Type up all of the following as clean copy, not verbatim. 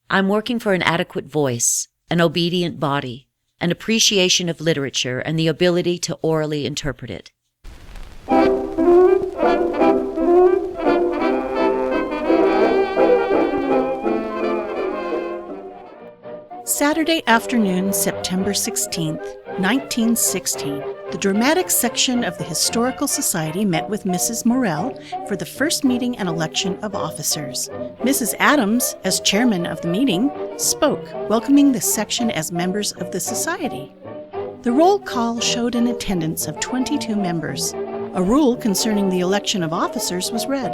I'm working for an adequate voice, an obedient body, an appreciation of literature, and the ability to orally interpret it. Saturday afternoon, September 16th, 1916, the dramatic section of the Historical Society met with Mrs. Morell for the first meeting and election of officers. Mrs. Adams, as chairman of the meeting, spoke, welcoming the section as members of the society. The roll call showed an attendance of 22 members. A rule concerning the election of officers was read.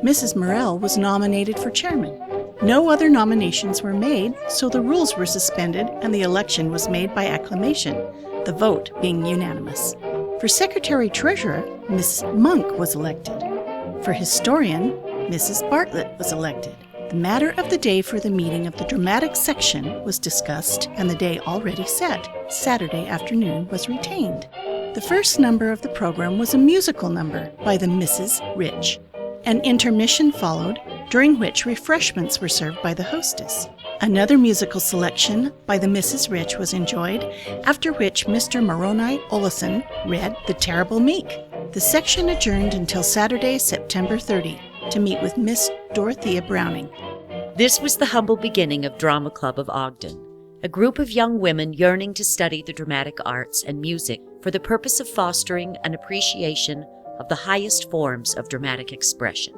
Mrs. Morell was nominated for chairman. No other nominations were made, so the rules were suspended and the election was made by acclamation, the vote being unanimous. For secretary-treasurer, Miss Monk was elected. For historian, Mrs. Bartlett was elected. The matter of the day for the meeting of the dramatic section was discussed, and the day already set, Saturday afternoon, was retained. The first number of the program was a musical number by the Misses Rich. An intermission followed, during which refreshments were served by the hostess. Another musical selection by the Mrs. Rich was enjoyed, after which Mr. Moroni Olison read The Terrible Meek. The section adjourned until Saturday, September 30, to meet with Miss Dorothea Browning. This was the humble beginning of Drama Club of Ogden, a group of young women yearning to study the dramatic arts and music for the purpose of fostering an appreciation of the highest forms of dramatic expression.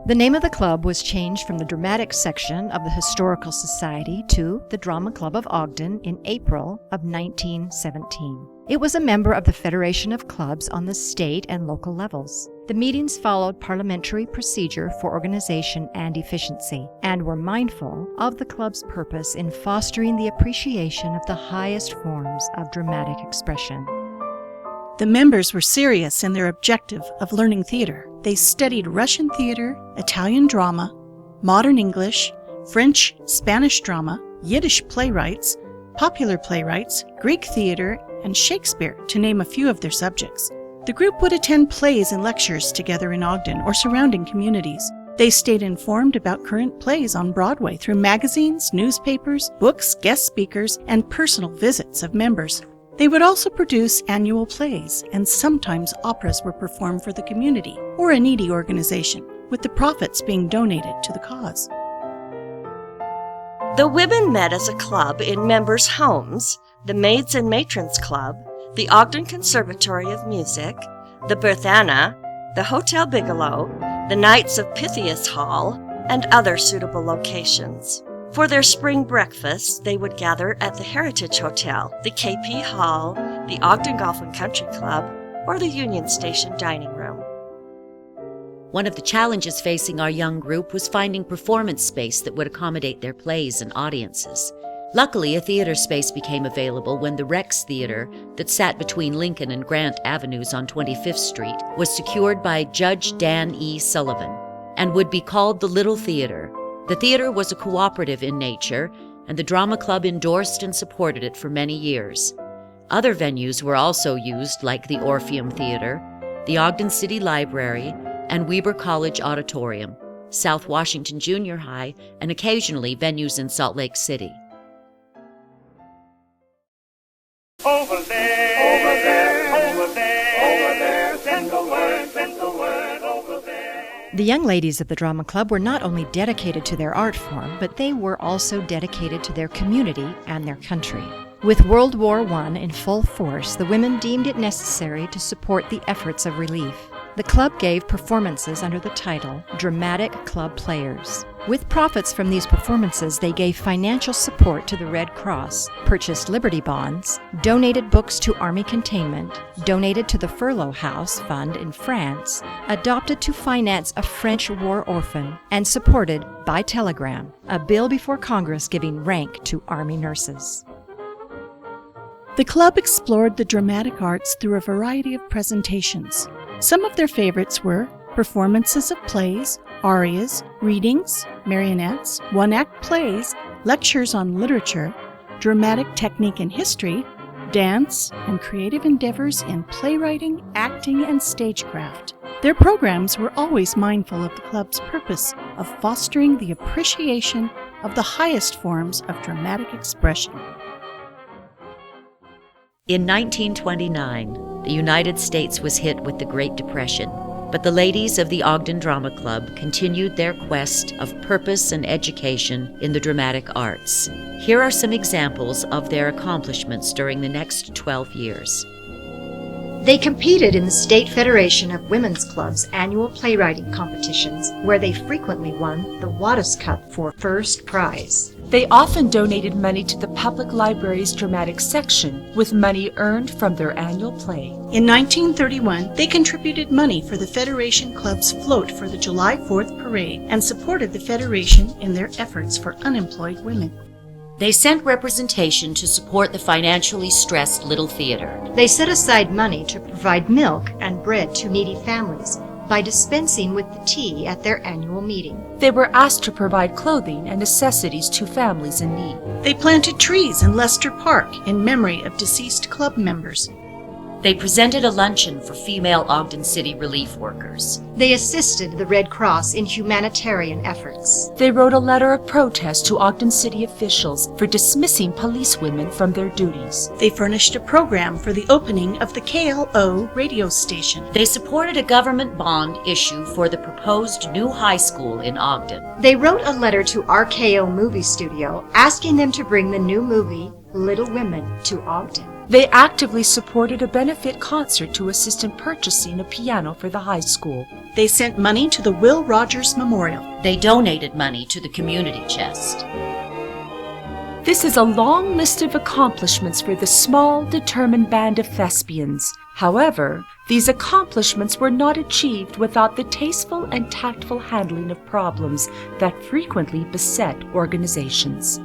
The name of the club was changed from the dramatic section of the Historical Society to the Drama Club of Ogden in April of 1917. It was a member of the Federation of Clubs on the state and local levels. The meetings followed parliamentary procedure for organization and efficiency, and were mindful of the club's purpose in fostering the appreciation of the highest forms of dramatic expression. The members were serious in their objective of learning theater. They studied Russian theater, Italian drama, modern English, French, Spanish drama, Yiddish playwrights, popular playwrights, Greek theater, and Shakespeare, to name a few of their subjects. The group would attend plays and lectures together in Ogden or surrounding communities. They stayed informed about current plays on Broadway through magazines, newspapers, books, guest speakers, and personal visits of members. They would also produce annual plays, and sometimes operas were performed for the community or a needy organization, with the profits being donated to the cause. The women met as a club in members' homes, the Maids and Matrons Club, the Ogden Conservatory of Music, the Berthana, the Hotel Bigelow, the Knights of Pythias Hall, and other suitable locations. For their spring breakfasts, they would gather at the Heritage Hotel, the KP Hall, the Ogden Golf and Country Club, or the Union Station dining room. One of the challenges facing our young group was finding performance space that would accommodate their plays and audiences. Luckily, a theater space became available when the Rex Theater, that sat between Lincoln and Grant Avenues on 25th Street, was secured by Judge Dan E. Sullivan and would be called the Little Theater. The theater was a cooperative in nature, and the Drama Club endorsed and supported it for many years. Other venues were also used, like the Orpheum Theater, the Ogden City Library, and Weber College Auditorium, South Washington Junior High, and occasionally venues in Salt Lake City. Over there, over there, over there, over there, send the word, over there. The young ladies of the Drama Club were not only dedicated to their art form, but they were also dedicated to their community and their country. With World War I in full force, the women deemed it necessary to support the efforts of relief. The club gave performances under the title Dramatic Club Players. With profits from these performances, they gave financial support to the Red Cross, purchased Liberty bonds, donated books to Army containment, donated to the Furlough House Fund in France, adopted to finance a French war orphan, and supported, by telegram, a bill before Congress giving rank to Army nurses. The club explored the dramatic arts through a variety of presentations. Some of their favorites were performances of plays, arias, readings, marionettes, one-act plays, lectures on literature, dramatic technique and history, dance, and creative endeavors in playwriting, acting, and stagecraft. Their programs were always mindful of the club's purpose of fostering the appreciation of the highest forms of dramatic expression. In 1929, the United States was hit with the Great Depression, but the ladies of the Ogden Drama Club continued their quest of purpose and education in the dramatic arts. Here are some examples of their accomplishments during the next 12 years. They competed in the State Federation of Women's Clubs annual playwriting competitions, where they frequently won the Wattis Cup for first prize. They often donated money to the public library's dramatic section with money earned from their annual play. In 1931, they contributed money for the Federation Club's float for the July 4th parade and supported the Federation in their efforts for unemployed women. They sent representation to support the financially stressed Little Theater. They set aside money to provide milk and bread to needy families by dispensing with the tea at their annual meeting. They were asked to provide clothing and necessities to families in need. They planted trees in Leicester Park in memory of deceased club members. They presented a luncheon for female Ogden City relief workers. They assisted the Red Cross in humanitarian efforts. They wrote a letter of protest to Ogden City officials for dismissing policewomen from their duties. They furnished a program for the opening of the KLO radio station. They supported a government bond issue for the proposed new high school in Ogden. They wrote a letter to RKO Movie Studio asking them to bring the new movie Little Women to Ogden. They actively supported a benefit concert to assist in purchasing a piano for the high school. They sent money to the Will Rogers Memorial. They donated money to the community chest. This is a long list of accomplishments for the small, determined band of thespians. However, these accomplishments were not achieved without the tasteful and tactful handling of problems that frequently beset organizations.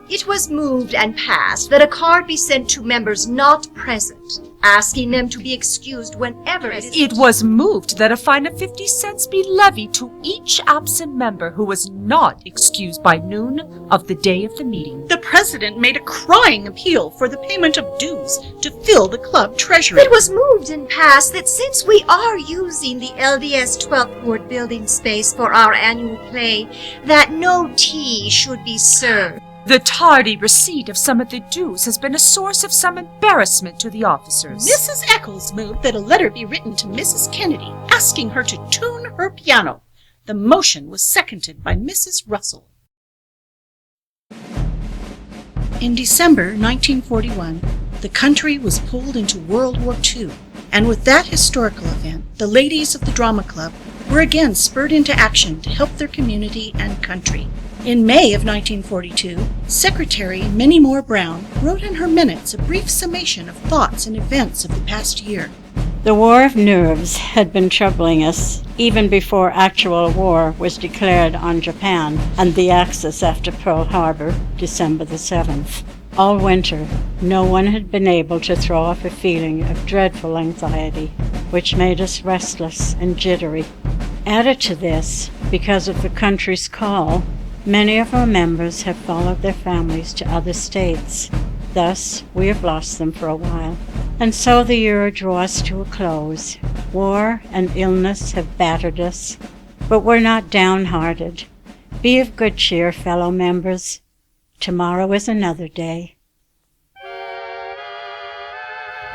It was moved and passed that a card be sent to members not present, asking them to be excused whenever It was moved that a fine of 50 cents be levied to each absent member who was not excused by noon of the day of the meeting. The president made a crying appeal for the payment of dues to fill the club treasury. It was moved and passed that since we are using the LDS 12th Ward building space for our annual play, that no tea should be served. The tardy receipt of some of the dues has been a source of some embarrassment to the officers. Mrs. Eccles moved that a letter be written to Mrs. Kennedy asking her to tune her piano. The motion was seconded by Mrs. Russell. In December 1941, the country was pulled into World War II, and with that historical event, the ladies of the Drama Club were again spurred into action to help their community and country. In May of 1942, Secretary Minnie Moore Brown wrote in her minutes a brief summation of thoughts and events of the past year. The War of Nerves had been troubling us even before actual war was declared on Japan and the Axis after Pearl Harbor, December the 7th. All winter, no one had been able to throw off a feeling of dreadful anxiety, which made us restless and jittery. Added to this, because of the country's call, many of our members have followed their families to other states. Thus, we have lost them for a while. And so the year draws to a close. War and illness have battered us, but we're not downhearted. Be of good cheer, fellow members. Tomorrow is another day.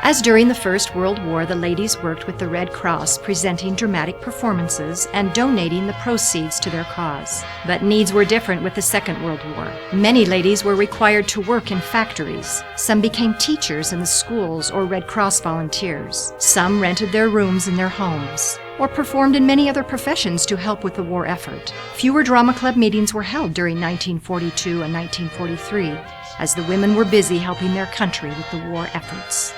As during the First World War, the ladies worked with the Red Cross, presenting dramatic performances and donating the proceeds to their cause. But needs were different with the Second World War. Many ladies were required to work in factories. Some became teachers in the schools or Red Cross volunteers. Some rented their rooms in their homes, or performed in many other professions to help with the war effort. Fewer drama club meetings were held during 1942 and 1943, as the women were busy helping their country with the war efforts.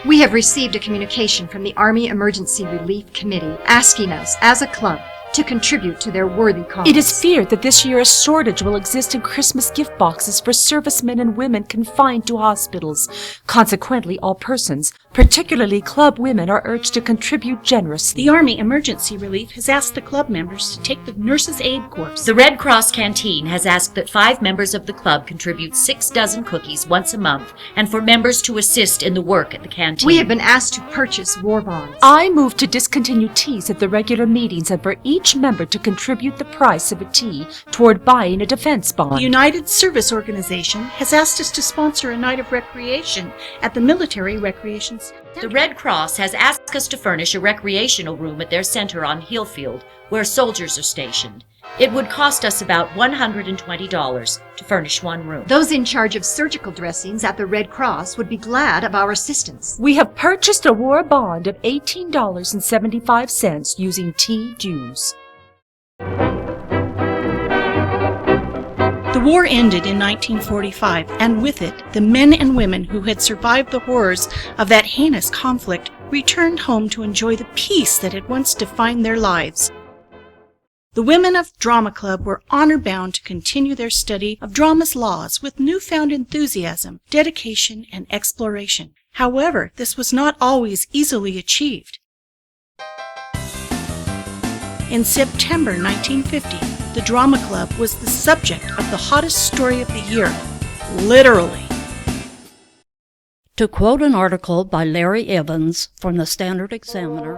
We have received a communication from the Army Emergency Relief Committee asking us, as a club, to contribute to their worthy cause. It is feared that this year a shortage will exist in Christmas gift boxes for servicemen and women confined to hospitals. Consequently, all persons, particularly club women, are urged to contribute generously. The Army Emergency Relief has asked the club members to take the Nurses' Aid Corps. The Red Cross Canteen has asked that 5 members of the club contribute 6 dozen cookies once a month, and for members to assist in the work at the canteen. We have been asked to purchase war bonds. I move to discontinue teas at the regular meetings and for each each member to contribute the price of a tea toward buying a defense bond. The United Service Organization has asked us to sponsor a night of recreation at the Military Recreation Center. The Red Cross has asked us to furnish a recreational room at their center on Hillfield, where soldiers are stationed. It would cost us about $120 to furnish one room. Those in charge of surgical dressings at the Red Cross would be glad of our assistance. We have purchased a war bond of $18.75 using tea dues. The war ended in 1945, and with it, the men and women who had survived the horrors of that heinous conflict returned home to enjoy the peace that had once defined their lives. The women of Drama Club were honor-bound to continue their study of drama's laws with newfound enthusiasm, dedication, and exploration. However, this was not always easily achieved. In September 1950, the Drama Club was the subject of the hottest story of the year, literally. To quote an article by Larry Evans from the Standard Examiner,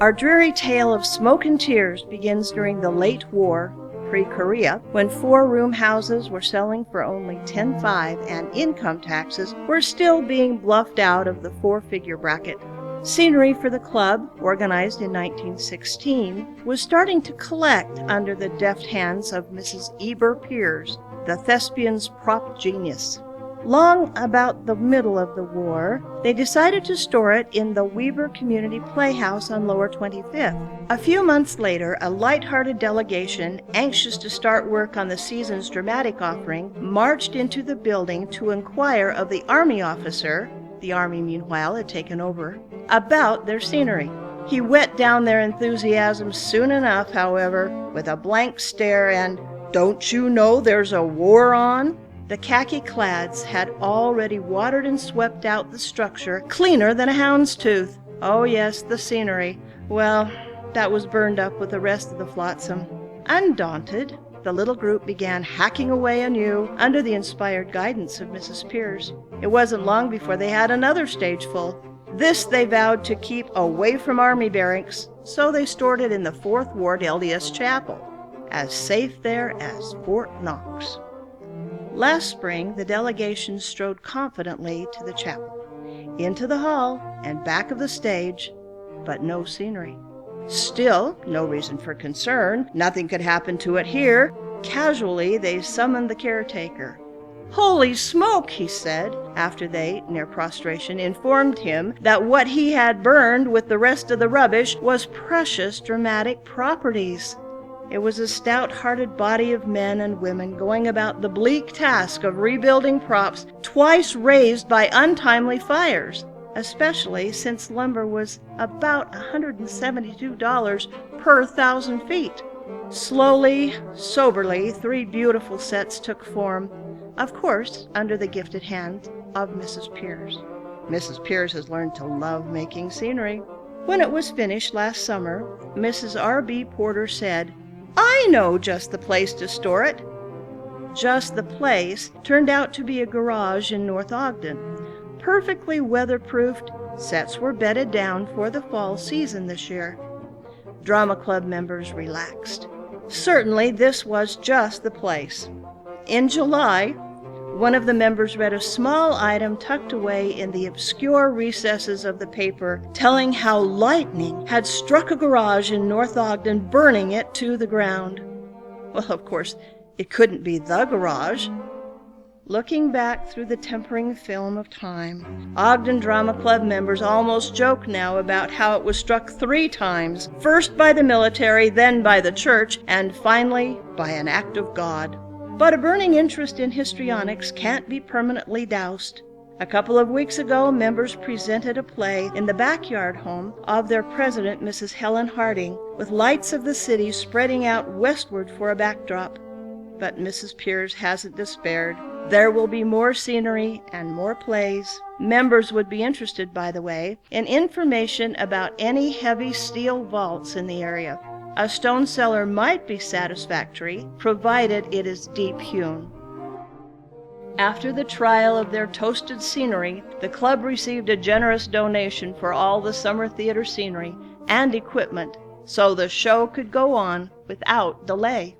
Our dreary tale of smoke and tears begins during the late war, pre-Korea, when 4-room houses were selling for only $10,500 and income taxes were still being bluffed out of the 4-figure bracket. Scenery for the club, organized in 1916, was starting to collect under the deft hands of Mrs. Eber Piers, the thespian's prop genius. Long about the middle of the war, they decided to store it in the Weber Community Playhouse on Lower 25th. A few months later, a light-hearted delegation, anxious to start work on the season's dramatic offering, marched into the building to inquire of the Army officer, the Army meanwhile had taken over, about their scenery. He whet down their enthusiasm soon enough, however, with a blank stare and, "Don't you know there's a war on?" The khaki-clads had already watered and swept out the structure cleaner than a hound's tooth. Oh yes, the scenery. Well, that was burned up with the rest of the flotsam. Undaunted, the little group began hacking away anew under the inspired guidance of Mrs. Piers. It wasn't long before they had another stage full. This they vowed to keep away from army barracks, so they stored it in the 4th Ward LDS Chapel, as safe there as Fort Knox. Last spring, the delegation strode confidently to the chapel, into the hall and back of the stage, but no scenery. Still, no reason for concern. Nothing could happen to it here. Casually, they summoned the caretaker. "Holy smoke," he said, after they, near prostration, informed him that what he had burned with the rest of the rubbish was precious dramatic properties. It was a stout-hearted body of men and women going about the bleak task of rebuilding props twice razed by untimely fires, especially since lumber was about $172 per 1,000 feet. Slowly, soberly, 3 beautiful sets took form, of course, under the gifted hand of Mrs. Piers. Mrs. Piers has learned to love making scenery. When it was finished last summer, Mrs. R.B. Porter said, "I know just the place to store it." Just the place turned out to be a garage in North Ogden. Perfectly weatherproofed, sets were bedded down for the fall season this year. Drama Club members relaxed. Certainly this was just the place. In July, one of the members read a small item tucked away in the obscure recesses of the paper, telling how lightning had struck a garage in North Ogden, burning it to the ground. Well, of course, it couldn't be the garage. Looking back through the tempering film of time, Ogden Drama Club members almost joke now about how it was struck 3 times, first by the military, then by the church, and finally by an act of God. But a burning interest in histrionics can't be permanently doused. A couple of weeks ago, members presented a play in the backyard home of their president, Mrs. Helen Harding, with lights of the city spreading out westward for a backdrop. But Mrs. Piers hasn't despaired. There will be more scenery and more plays. Members would be interested, by the way, in information about any heavy steel vaults in the area. A stone cellar might be satisfactory, provided it is deep hewn. After the trial of their toasted scenery, the club received a generous donation for all the summer theater scenery and equipment so the show could go on without delay.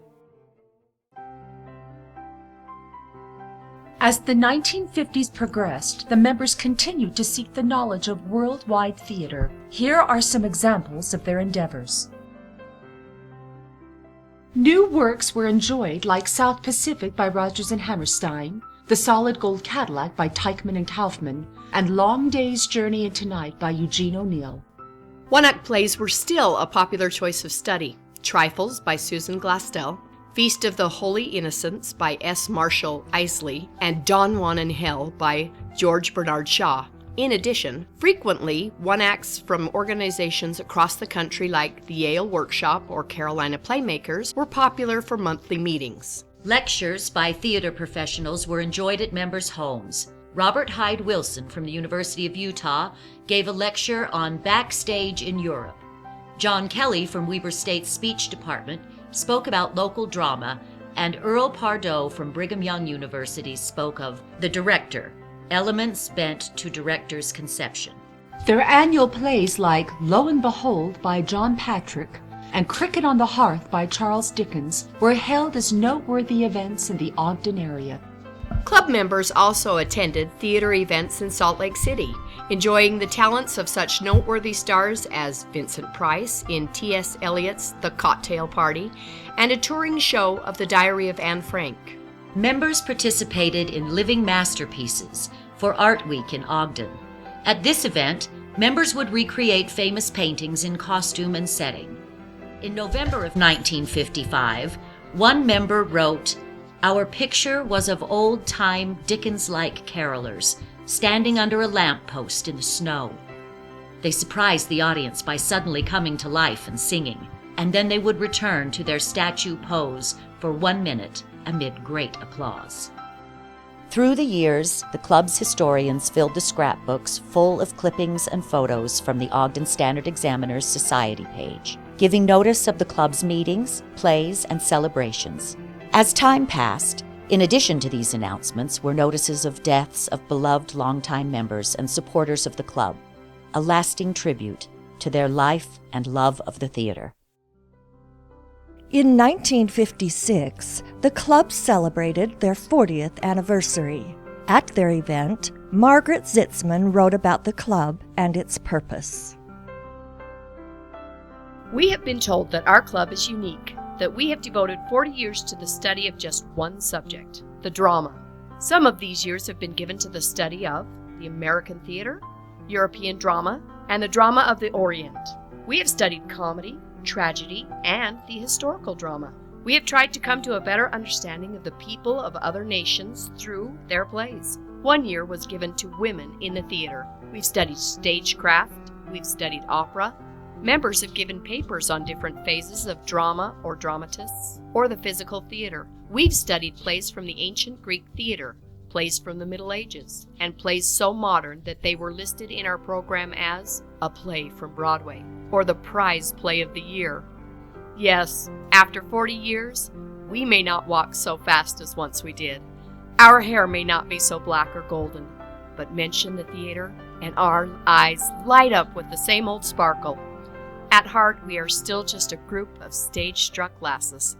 As the 1950s progressed, the members continued to seek the knowledge of worldwide theater. Here are some examples of their endeavors. New works were enjoyed like South Pacific by Rodgers and Hammerstein, The Solid Gold Cadillac by Teichmann and Kaufman, and Long Day's Journey into Night by Eugene O'Neill. One-act plays were still a popular choice of study. Trifles by Susan Glastel, Feast of the Holy Innocents by S. Marshall Isley, and Don Juan in Hell by George Bernard Shaw. In addition, frequently one-acts from organizations across the country like the Yale Workshop or Carolina Playmakers were popular for monthly meetings. Lectures by theater professionals were enjoyed at members' homes. Robert Hyde Wilson from the University of Utah gave a lecture on Backstage in Europe. John Kelly from Weber State's Speech Department spoke about local drama, and Earl Pardoe from Brigham Young University spoke of The Director, Elements Bent to Director's Conception. Their annual plays like Lo and Behold by John Patrick and Cricket on the Hearth by Charles Dickens were held as noteworthy events in the Ogden area. Club members also attended theater events in Salt Lake City, enjoying the talents of such noteworthy stars as Vincent Price in T.S. Eliot's The Cocktail Party and a touring show of The Diary of Anne Frank. Members participated in Living Masterpieces for Art Week in Ogden. At this event, members would recreate famous paintings in costume and setting. In November of 1955, one member wrote, "Our picture was of old-time Dickens-like carolers, standing under a lamppost in the snow. They surprised the audience by suddenly coming to life and singing, and then they would return to their statue pose for 1 minute amid great applause." Through the years, the club's historians filled the scrapbooks full of clippings and photos from the Ogden Standard-Examiner's Society page, giving notice of the club's meetings, plays, and celebrations. As time passed, in addition to these announcements were notices of deaths of beloved longtime members and supporters of the club, a lasting tribute to their life and love of the theater. In 1956, the club celebrated their 40th anniversary. At their event, Margaret Zitzman wrote about the club and its purpose. We have been told that our club is unique, that we have devoted 40 years to the study of just one subject, the drama. Some of these years have been given to the study of the American theater, European drama, and the drama of the Orient. We have studied comedy, tragedy, and the historical drama. We have tried to come to a better understanding of the people of other nations through their plays. 1 year was given to women in the theater. We've studied stagecraft, we've studied opera. Members have given papers on different phases of drama or dramatists, or the physical theater. We've studied plays from the ancient Greek theater, plays from the Middle Ages, and plays so modern that they were listed in our program as a play from Broadway, or the prize play of the year. Yes, after 40 years, we may not walk so fast as once we did. Our hair may not be so black or golden, but mention the theater, and our eyes light up with the same old sparkle. At heart, we are still just a group of stage-struck lasses.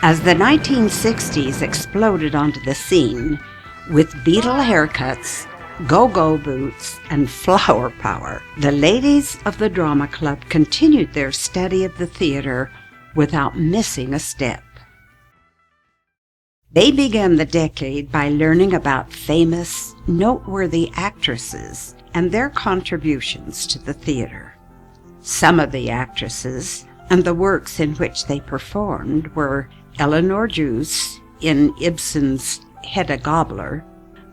As the 1960s exploded onto the scene, with Beatle haircuts, go-go boots, and flower power, the ladies of the Drama Club continued their study of the theater without missing a step. They began the decade by learning about famous, noteworthy actresses and their contributions to the theater. Some of the actresses and the works in which they performed were Eleanor Juse in Ibsen's Hedda Gabler,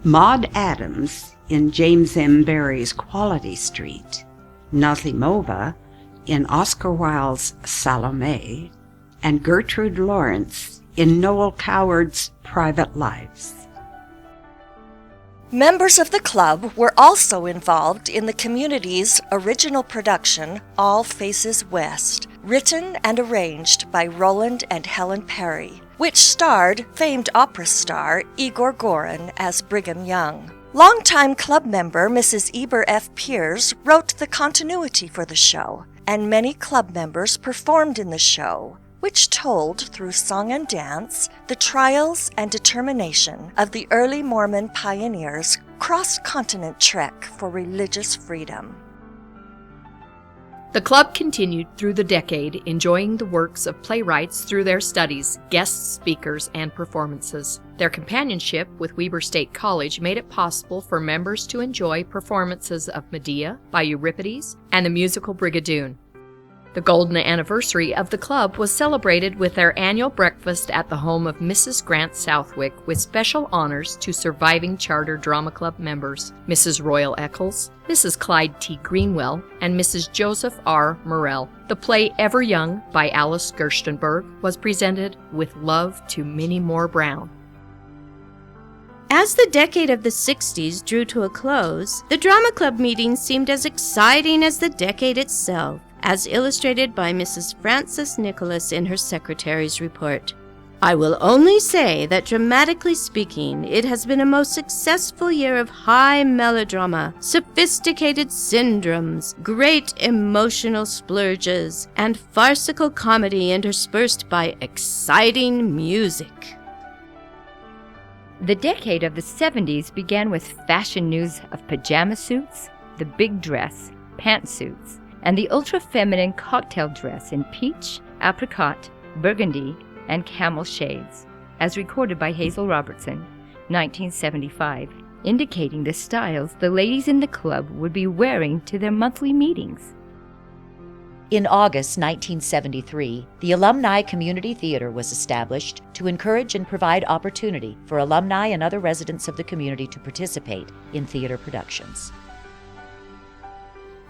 Maud Adams in James M. Barrie's Quality Street, Nazimova in Oscar Wilde's Salome, and Gertrude Lawrence in Noel Coward's Private Lives. Members of the club were also involved in the community's original production, All Faces West, written and arranged by Roland and Helen Perry, which starred famed opera star Igor Gorin as Brigham Young. Longtime club member Mrs. Eber F. Piers wrote the continuity for the show, and many club members performed in the show, which told, through song and dance, the trials and determination of the early Mormon pioneers' cross-continent trek for religious freedom. The club continued through the decade, enjoying the works of playwrights through their studies, guest speakers, and performances. Their companionship with Weber State College made it possible for members to enjoy performances of Medea by Euripides and the musical Brigadoon. The golden anniversary of the club was celebrated with their annual breakfast at the home of Mrs. Grant Southwick, with special honors to surviving Charter Drama Club members, Mrs. Royal Eccles, Mrs. Clyde T. Greenwell, and Mrs. Joseph R. Morell. The play Ever Young by Alice Gerstenberg was presented with love to Minnie Moore Brown. As the decade of the 60s drew to a close, the drama club meetings seemed as exciting as the decade itself, as illustrated by Mrs. Frances Nicholas in her secretary's report. I will only say that, dramatically speaking, it has been a most successful year of high melodrama, sophisticated syndromes, great emotional splurges, and farcical comedy interspersed by exciting music. The decade of the 70s began with fashion news of pajama suits, the big dress, pantsuits, and the ultra-feminine cocktail dress in peach, apricot, burgundy, and camel shades, as recorded by Hazel Robertson, 1975, indicating the styles the ladies in the club would be wearing to their monthly meetings. In August 1973, the Alumni Community Theater was established to encourage and provide opportunity for alumni and other residents of the community to participate in theater productions.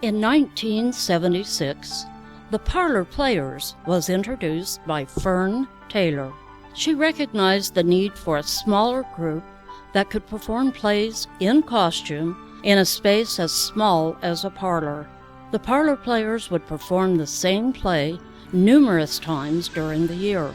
In 1976, The Parlor Players was introduced by Fern Taylor. She recognized the need for a smaller group that could perform plays in costume in a space as small as a parlor. The Parlor Players would perform the same play numerous times during the year.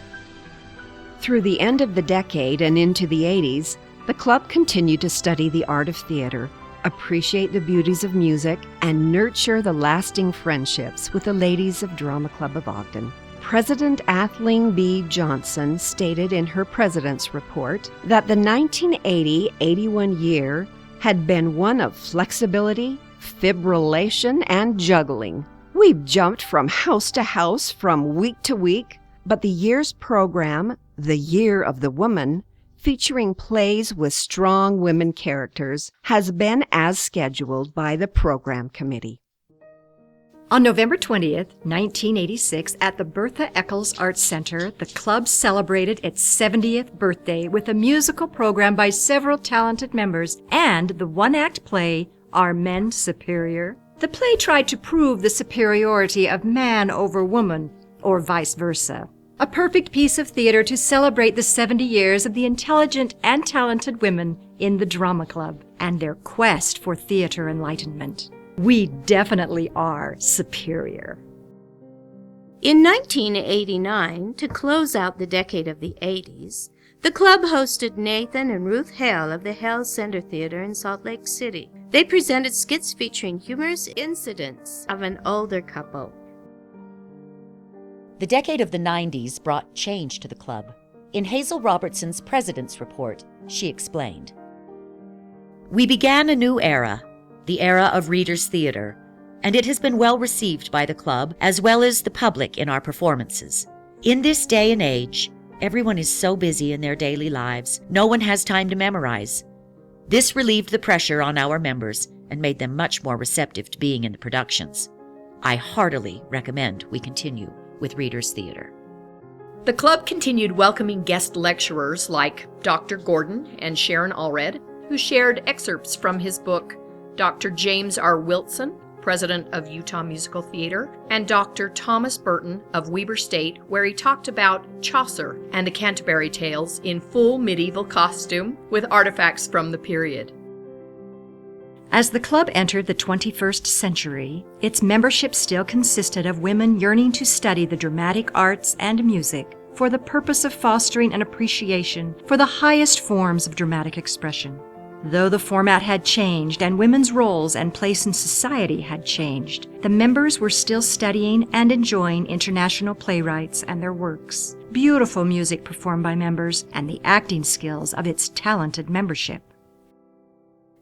Through the end of the decade and into the 80s, the club continued to study the art of theater, appreciate the beauties of music, and nurture the lasting friendships with the ladies of Drama Club of Ogden. President Athling B. Johnson stated in her President's Report that the 1980-81 year had been one of flexibility, fibrillation, and juggling. We've jumped from house to house, from week to week, but the year's program, The Year of the Woman, featuring plays with strong women characters, has been as scheduled by the program committee. On November 20th, 1986, at the Bertha Eccles Arts Center, the club celebrated its 70th birthday with a musical program by several talented members and the one-act play, Are Men Superior? The play tried to prove the superiority of man over woman, or vice versa. A perfect piece of theater to celebrate the 70 years of the intelligent and talented women in the drama club and their quest for theater enlightenment. We definitely are superior. In 1989, to close out the decade of the 80s, the club hosted Nathan and Ruth Hale of the Hale Center Theater in Salt Lake City. They presented skits featuring humorous incidents of an older couple. The decade of the 90s brought change to the club. In Hazel Robertson's President's Report, she explained, "We began a new era, the era of Readers' Theater, and it has been well received by the club as well as the public in our performances. In this day and age, everyone is so busy in their daily lives, no one has time to memorize. This relieved the pressure on our members and made them much more receptive to being in the productions. I heartily recommend we continue with Readers' Theater." The club continued welcoming guest lecturers like Dr. Gordon and Sharon Allred, who shared excerpts from his book, Dr. James R. Wilson, president of Utah Musical Theater, and Dr. Thomas Burton of Weber State, where he talked about Chaucer and the Canterbury Tales in full medieval costume with artifacts from the period. As the club entered the 21st century, its membership still consisted of women yearning to study the dramatic arts and music for the purpose of fostering an appreciation for the highest forms of dramatic expression. Though the format had changed and women's roles and place in society had changed, the members were still studying and enjoying international playwrights and their works, beautiful music performed by members, and the acting skills of its talented membership.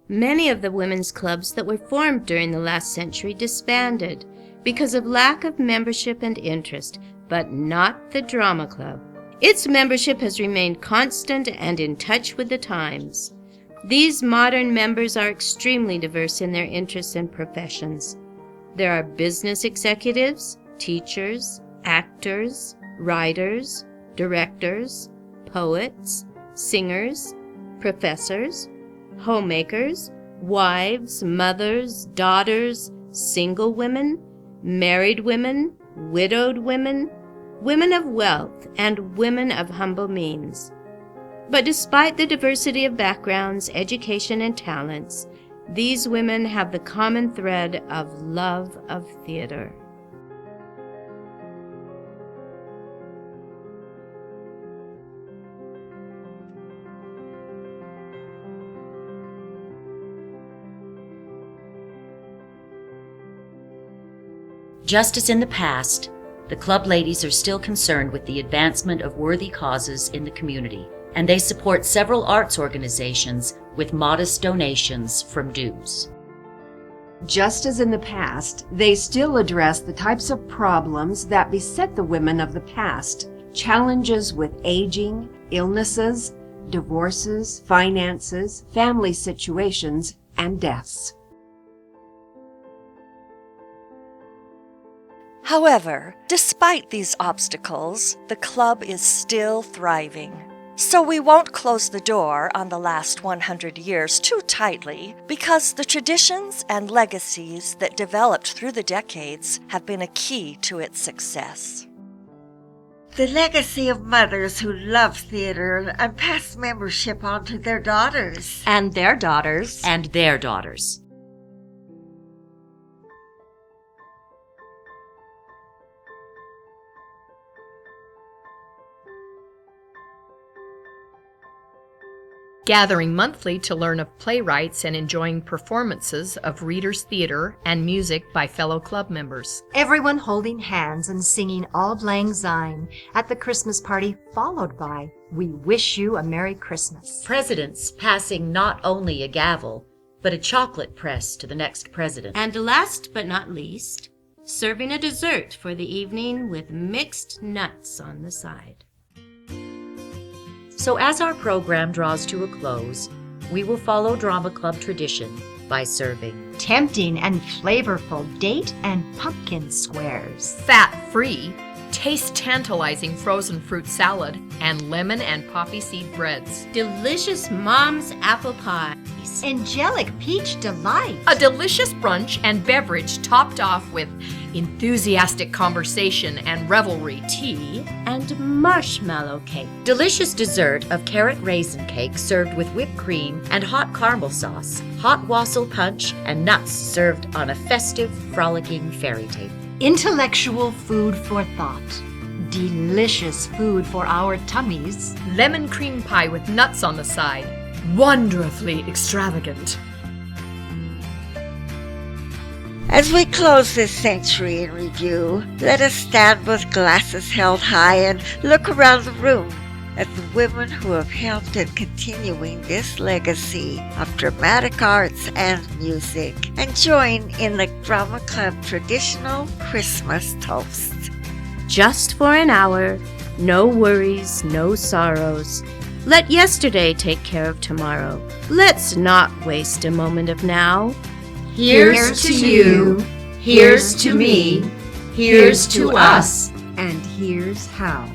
Many of the women's clubs that were formed during the last century disbanded because of lack of membership and interest, but not the Drama Club. Its membership has remained constant and in touch with the times. These modern members are extremely diverse in their interests and professions. There are business executives, teachers, actors, writers, directors, poets, singers, professors, homemakers, wives, mothers, daughters, single women, married women, widowed women, women of wealth, and women of humble means. But despite the diversity of backgrounds, education, and talents, these women have the common thread of love of theater. Just as in the past, the club ladies are still concerned with the advancement of worthy causes in the community, and they support several arts organizations with modest donations from dues. Just as in the past, they still address the types of problems that beset the women of the past, challenges with aging, illnesses, divorces, finances, family situations, and deaths. However, despite these obstacles, the club is still thriving. So we won't close the door on the last 100 years too tightly, because the traditions and legacies that developed through the decades have been a key to its success. The legacy of mothers who love theater and pass membership on to their daughters. And their daughters. And their daughters. Gathering monthly to learn of playwrights and enjoying performances of readers' theater and music by fellow club members. Everyone holding hands and singing Auld Lang Syne at the Christmas party, followed by We Wish You a Merry Christmas. Presidents passing not only a gavel, but a chocolate press to the next president. And last but not least, serving a dessert for the evening with mixed nuts on the side. So as our program draws to a close, we will follow Drama Club tradition by serving tempting and flavorful date and pumpkin squares, fat-free, taste-tantalizing frozen fruit salad, and lemon and poppy seed breads. Delicious mom's apple pies. Angelic peach delight. A delicious brunch and beverage topped off with enthusiastic conversation and revelry. Tea and marshmallow cake. Delicious dessert of carrot raisin cake served with whipped cream and hot caramel sauce. Hot wassail punch and nuts served on a festive, frolicking fairy tale. Intellectual food for thought. Delicious food for our tummies. Lemon cream pie with nuts on the side. Wonderfully extravagant. As we close this century in review, let us stand with glasses held high and look around the room at the women who have helped in continuing this legacy of dramatic arts and music, and join in the Drama Club traditional Christmas toast. Just for an hour, no worries, no sorrows. Let yesterday take care of tomorrow. Let's not waste a moment of now. Here's to you, here's to me, here's to us, and here's how.